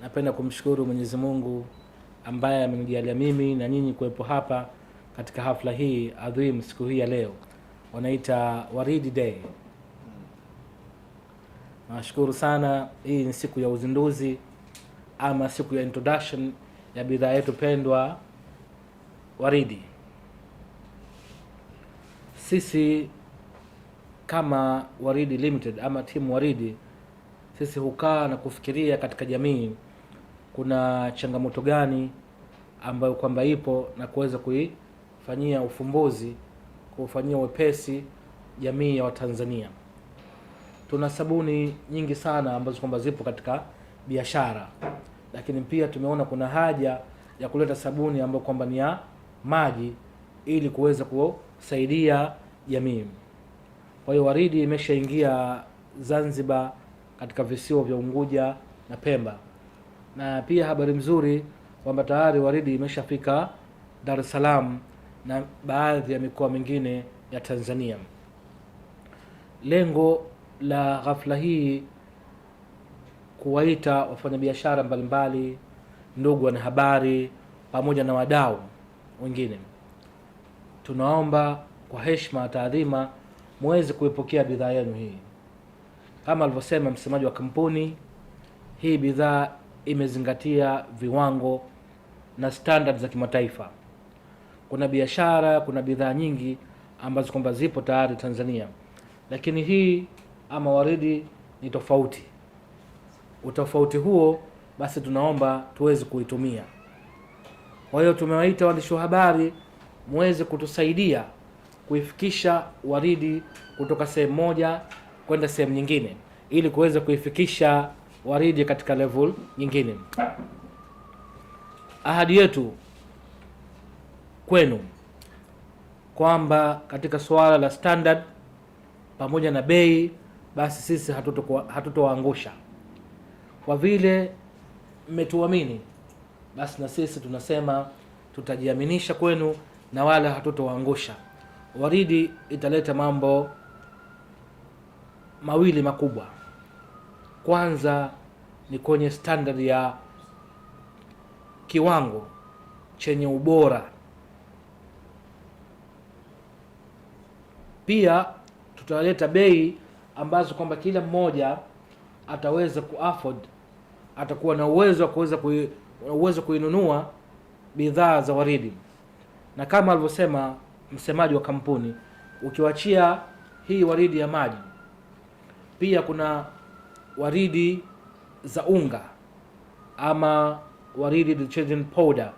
napenda kumshukuru Mwenyezi Mungu ambaye amenijalia mimi na nyinyi kuwepo hapa katika hafla hii adhim siku hii ya leo. Wanaita Waridi Day. Nashukuru sana, hii ni siku ya uzinduzi ama siku ya introduction ya bidhaa yetu pendwa Waridi. Sisi kama Waridi Limited ama timu Waridi, sisi hukaa na kufikiria katika jamii kuna changamoto gani ambayo kwamba ipo na kuweza kuifanyia ufumbuzi, kufanyia wepesi jamii ya Watanzania. Tuna sabuni nyingi sana ambazo kwamba zipo katika biashara, lakini pia tumeona kuna haja ya kuleta sabuni ambayo kwamba ni ya maji ili kuweza kusaidia jamii. Kwa hiyo Waridi imeshaingia Zanzibar katika visiwa vya Unguja na Pemba, na pia habari mzuri kwamba tayari Waridi imeshafika Dar es Salaam na baadhi ya mikoa mingine ya Tanzania. Lengo la ghafla hii kuwaita wafanyabiashara mbalimbali, ndugu wanahabari pamoja na wadau wengine. Tunaomba kwa heshima na taadhima muweze kuipokea bidhaa yenu hii. Kama alivyosema msemaji wa kampuni, hii bidhaa imezingatia viwango na standard za kimataifa. Kuna biashara, kuna bidhaa nyingi ambazo kwamba zipo tayari Tanzania, lakini hii ama Waridi ni tofauti. Utofauti huo basi tunaomba tuweze kuitumia. Kwa hiyo tumewaita waandishi wa habari muweze kutusaidia kuifikisha Waridi kutoka sehemu moja kwenda sehemu nyingine ili kuweza kuifikisha Waridi katika level nyingine. Ahadi yetu kwenu kwamba katika swala la standard pamoja na bei, basi sisi hatutowaangusha. Kwa vile mmetuamini, basi na sisi tunasema tutajiaminisha kwenu na wala hatutowaangusha. Waridi italeta mambo mawili makubwa. Kwanza ni kwenye standard ya kiwango chenye ubora. Pia tutaleta bei ambazo kwamba kila mmoja ataweza kuafford, atakuwa na uwezo wa kuweza kuinunua bidhaa za Waridi. Na kama alivyosema msemaji wa kampuni, ukiwachia hii Waridi ya maji, pia kuna Waridi za unga ama Waridi detergent powder.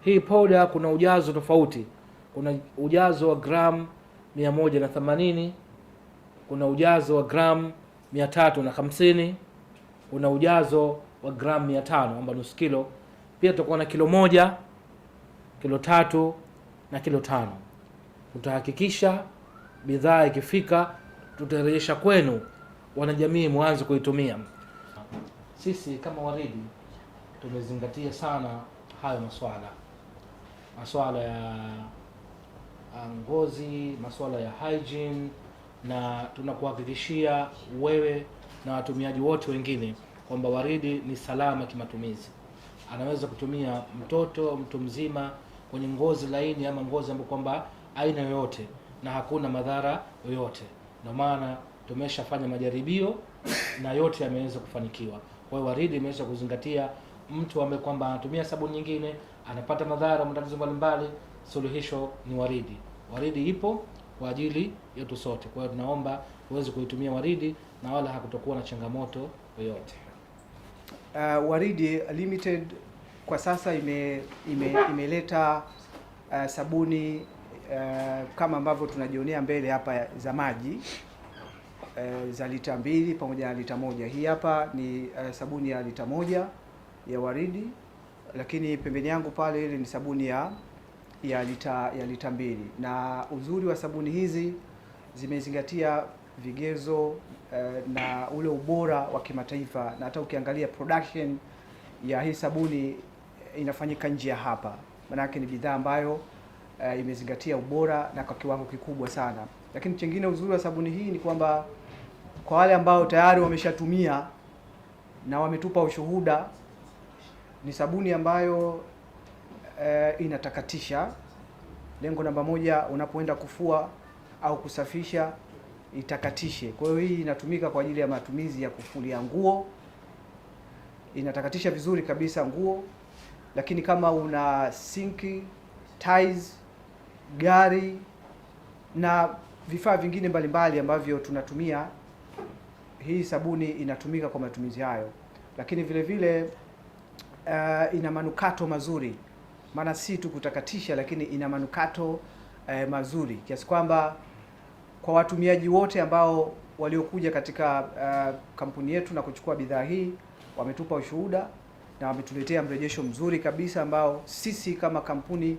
Hii powder kuna ujazo tofauti. Kuna ujazo wa gram 180, kuna ujazo wa gram 350, kuna ujazo wa gram 500 ambao nusu kilo. Pia tutakuwa na kilo 1, kilo 3 na kilo 5. Tutahakikisha bidhaa ikifika tutarejesha kwenu wanajamii mwanzo kuitumia. Sisi kama Waridi tumezingatia sana hayo masuala ya ngozi, masuala ya hygiene, na tunakuhakikishia wewe na watumiaji wote wengine kwamba Waridi ni salama kimatumizi. Anaweza kutumia mtoto, mtu mzima, kwenye ngozi laini ama ngozi ambayo kwamba aina yoyote na hakuna madhara yoyote. Ndio maana tumeshafanya majaribio na yote yameweza kufanikiwa. Kwa hiyo Waridi imeweza kuzingatia mtu ambaye kwamba anatumia sabuni nyingine anapata madhara, matatizo mbalimbali, suluhisho ni Waridi. Waridi ipo kwa ajili yetu sote. Kwa hiyo tunaomba uweze kuitumia Waridi na wala hakutokuwa na changamoto yoyote. Waridi Limited kwa sasa imeleta sabuni kama ambavyo tunajionea mbele hapa za maji za lita 2 pamoja na lita 1. Hii hapa ni sabuni ya lita 1 ya Waridi, lakini pembeni yangu pale ile ni sabuni ya lita 2. Na uzuri wa sabuni hizi zimezingatia vigezo na ule ubora wa kimataifa, na hata ukiangalia production ya hii sabuni inafanyika nje ya hapa. Maana yake ni bidhaa ambayo imezingatia ubora na kwa kiwango kikubwa sana. Lakini chengine uzuri wa sabuni hii ni kwamba kwa wale ambao tayari wameshatumia na wametupa ushuhuda Ni sabuni ambayo inatakatisha. Lengo namba moja, unapoenda kufua au kusafisha itakatishe. Kwa hiyo hii inatumika kwa ajili ya matumizi ya kufulia nguo, inatakatisha vizuri kabisa nguo. Lakini kama una sinki, tiles, gari na vifaa vingine mbalimbali ambavyo tunatumia, hii sabuni inatumika kwa matumizi hayo. Lakini vile vile ina manukato mazuri, maana si tu kutakatisha, lakini ina manukato mazuri kiasi kwamba kwa watumiaji wote ambao waliokuja katika kampuni yetu na kuchukua bidhaa hii wametupa ushuhuda na wametuletea mrejesho mzuri kabisa, ambao sisi kama kampuni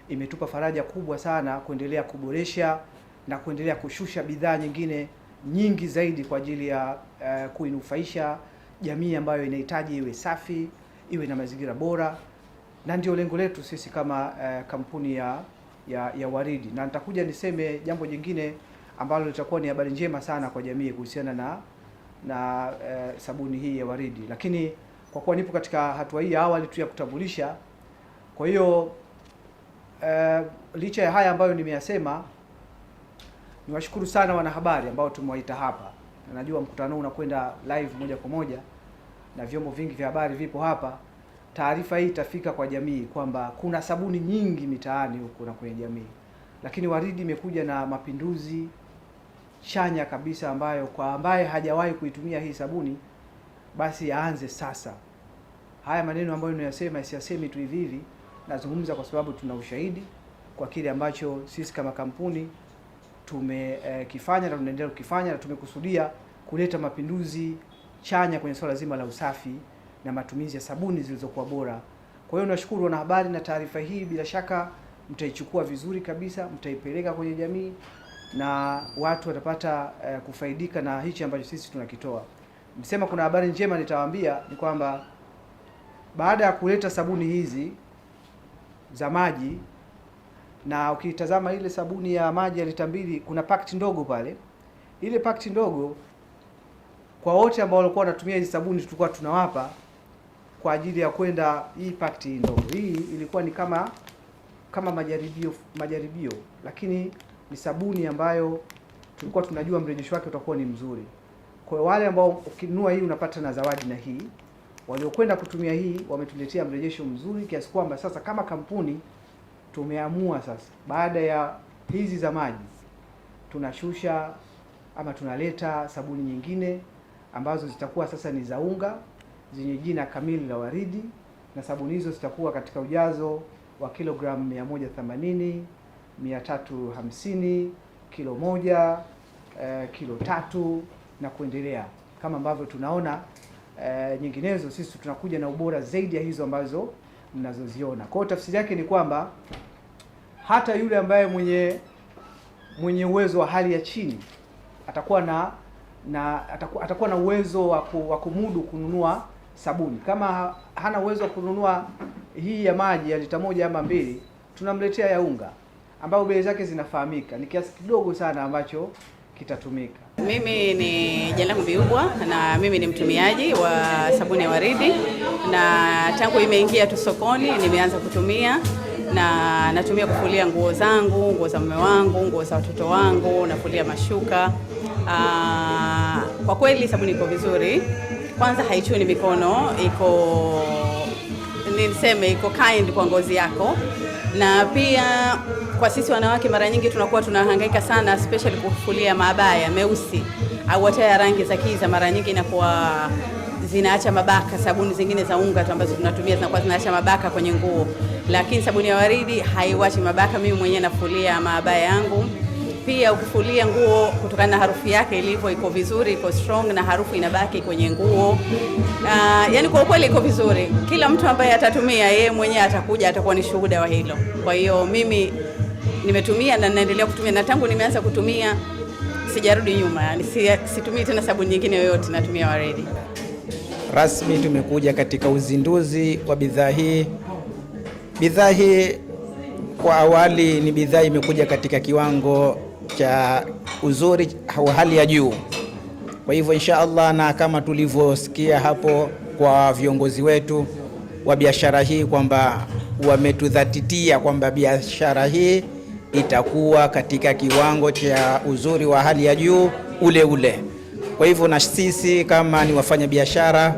imetupa faraja kubwa sana kuendelea kuboresha na kuendelea kushusha bidhaa nyingine nyingi zaidi kwa ajili ya kuinufaisha jamii ambayo inahitaji iwe safi, iwe na mazingira bora, na ndio lengo letu sisi kama kampuni ya Waridi. Na nitakuja niseme jambo jingine ambalo litakuwa ni habari njema sana kwa jamii kuhusiana na sabuni hii ya Waridi. Lakini kwa kuwa nipo katika hatua hii ya awali tu ya kutambulisha, kwa hiyo licha ya haya ambayo nimeyasema, niwashukuru sana wanahabari ambao tumewaita hapa. Na najua mkutano huu unakwenda live moja kwa moja na vyombo vingi vya habari vipo hapa. Taarifa hii itafika kwa jamii kwamba kuna sabuni nyingi mitaani huko na kwenye jamii, lakini Waridi imekuja na mapinduzi chanya kabisa, ambayo kwa ambaye hajawahi kuitumia hii sabuni basi aanze sasa. Haya maneno ambayo ninayasema siyasemi tu hivi hivi, nazungumza kwa sababu tuna ushahidi kwa kile ambacho sisi kama kampuni tumekifanya na tunaendelea kukifanya, na tumekusudia kuleta mapinduzi chanya kwenye swala zima la usafi na matumizi ya sabuni zilizokuwa bora. Kwa hiyo nashukuru wanahabari, na taarifa hii bila shaka mtaichukua vizuri kabisa, mtaipeleka kwenye jamii na watu watapata kufaidika na hichi ambacho sisi tunakitoa. Nisema kuna habari njema nitawaambia, ni kwamba baada ya kuleta sabuni hizi za maji, na ukitazama ile sabuni ya maji ya lita 2 kuna pakiti ndogo pale. Ile pakiti ndogo kwa wote ambao walikuwa wanatumia hizi sabuni tulikuwa tunawapa kwa ajili ya kwenda hii pakiti ndogo. Hii ilikuwa ni kama majaribio, lakini ni sabuni ambayo tulikuwa tunajua mrejesho wake utakuwa ni mzuri. Kwa wale ambao ukinunua hii unapata na zawadi, na hii waliokwenda kutumia hii wametuletea mrejesho mzuri kiasi kwamba sasa kama kampuni tumeamua sasa, baada ya hizi za maji tunashusha ama tunaleta sabuni nyingine ambazo zitakuwa sasa ni za unga zenye jina kamili la Waridi, na sabuni hizo zitakuwa katika ujazo wa kilogramu 180, 350, kilo 1, kilo 3 na kuendelea. Kama ambavyo tunaona nyinginezo, sisi tunakuja na ubora zaidi ya hizo ambazo mnazoziona. Kwa hiyo tafsiri yake ni kwamba hata yule ambaye mwenye uwezo wa hali ya chini atakuwa na uwezo wa kumudu kununua sabuni. Kama hana uwezo wa kununua hii ya maji ya lita 1 ama 2, tunamletea ya unga ambayo bei zake zinafahamika, ni kiasi kidogo sana ambacho kitatumika. Mimi ni Jalangu Biubwa na mimi ni mtumiaji wa sabuni ya Waridi, na tangu imeingia tu sokoni nimeanza kutumia, na natumia kufulia nguo zangu, nguo za mume wangu, nguo za watoto wangu, nafulia mashuka. Kwa kweli sabuni iko vizuri. Kwanza haichuni mikono, iko kind kwa ngozi yako, na pia kwa sisi wanawake mara nyingi tunakuwa tunahangaika sana, especially kufulia mabaya meusi au hata ya rangi za kiza. Mara nyingi inakuwa zinaacha mabaka. Sabuni zingine za unga tu ambazo tunatumia zinakuwa zinaacha mabaka kwenye nguo, lakini sabuni ya Waridi haiwachi mabaka. Mimi mwenyewe nafulia mabaya yangu. Pia ukifulia nguo, kutokana na harufu yake ilivyo, iko vizuri, iko strong na harufu inabaki kwenye nguo. Yani kwa kweli iko vizuri. Kila mtu ambaye atatumia, yeye mwenyewe atakuja atakuwa ni shuhuda wa hilo. Kwa hiyo mimi nimetumia na naendelea kutumia, na tangu nimeanza kutumia sijarudi nyuma. Yani situmii tena sabuni nyingine yoyote, natumia Waridi. Rasmi tumekuja katika uzinduzi wa bidhaa hii. Bidhaa hii kwa awali ni bidhaa imekuja katika kiwango cha uzuri wa hali ya juu. Kwa hivyo insha Allah, na kama tulivyosikia hapo kwa viongozi wetu, wa biashara hii kwamba wametudhatitia kwamba biashara hii itakuwa katika kiwango cha uzuri wa hali ya juu ule. Kwa hivyo na sisi kama ni wafanya biashara,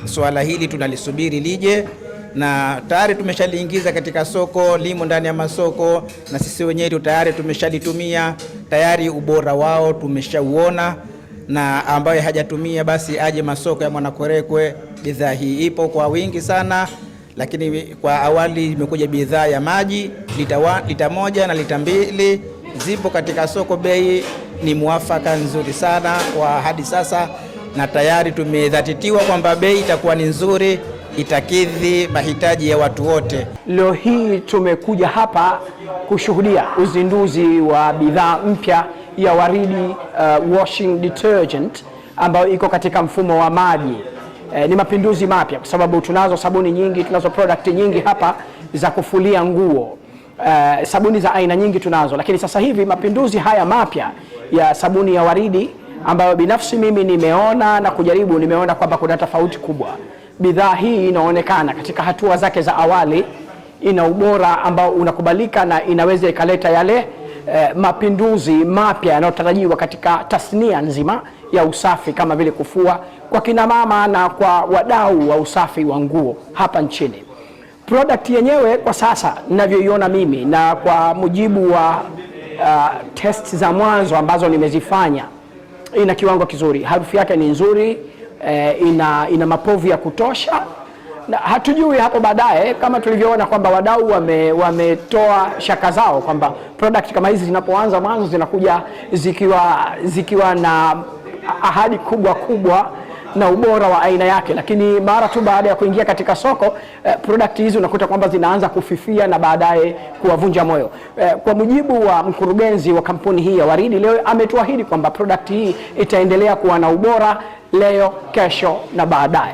swala hili tunalisubiri lije, na tayari tumeshaliingiza katika soko, limo ndani ya masoko, na sisi wenyewe tayari tumeshalitumia, tayari ubora wao tumeshauona, na ambaye hajatumia basi aje masoko ya Mwanakwerekwe. Bidhaa hii ipo kwa wingi sana, lakini kwa awali imekuja bidhaa ya maji lita 1 na lita 2 zipo katika soko. Bei ni muafaka nzuri sana kwa hadi sasa, na tayari tumedhatitiwa kwamba bei itakuwa ni nzuri, itakidhi mahitaji ya watu wote. Leo hii tumekuja hapa kushuhudia uzinduzi wa bidhaa mpya ya Waridi washing detergent ambayo iko katika mfumo wa maji. Ni mapinduzi mapya kwa sababu tunazo sabuni nyingi, tunazo product nyingi hapa za kufulia nguo. Sabuni za aina nyingi tunazo, lakini sasa hivi mapinduzi haya mapya ya sabuni ya Waridi ambayo binafsi mimi nimeona na kujaribu, nimeona kwamba kuna tofauti kubwa. Bidhaa hii inaonekana katika hatua zake za awali ina ubora ambao unakubalika na inaweza ikaleta yale mapinduzi mapya yanayotarajiwa katika tasnia nzima ya usafi, kama vile kufua kwa kina mama na kwa wadau wa usafi wa nguo hapa nchini. Product yenyewe kwa sasa ninavyoiona mimi na kwa mujibu wa test za mwanzo ambazo nimezifanya, ina kiwango kizuri, harufu yake ni nzuri, ina mapovu ya kutosha, na hatujui hapo baadaye kama tulivyoona kwamba wadau wametoa shaka zao kwamba product kama hizi zinapoanza mwanzo zinakuja zikiwa na ahadi kubwa na ubora wa aina yake, lakini mara tu baada ya kuingia katika soko product hizi unakuta kwamba zinaanza kufifia na baadaye kuwavunja moyo. Kwa mujibu wa mkurugenzi wa kampuni hii ya Waridi, leo ametuahidi kwamba product hii itaendelea kuwa na ubora leo, kesho na baadaye.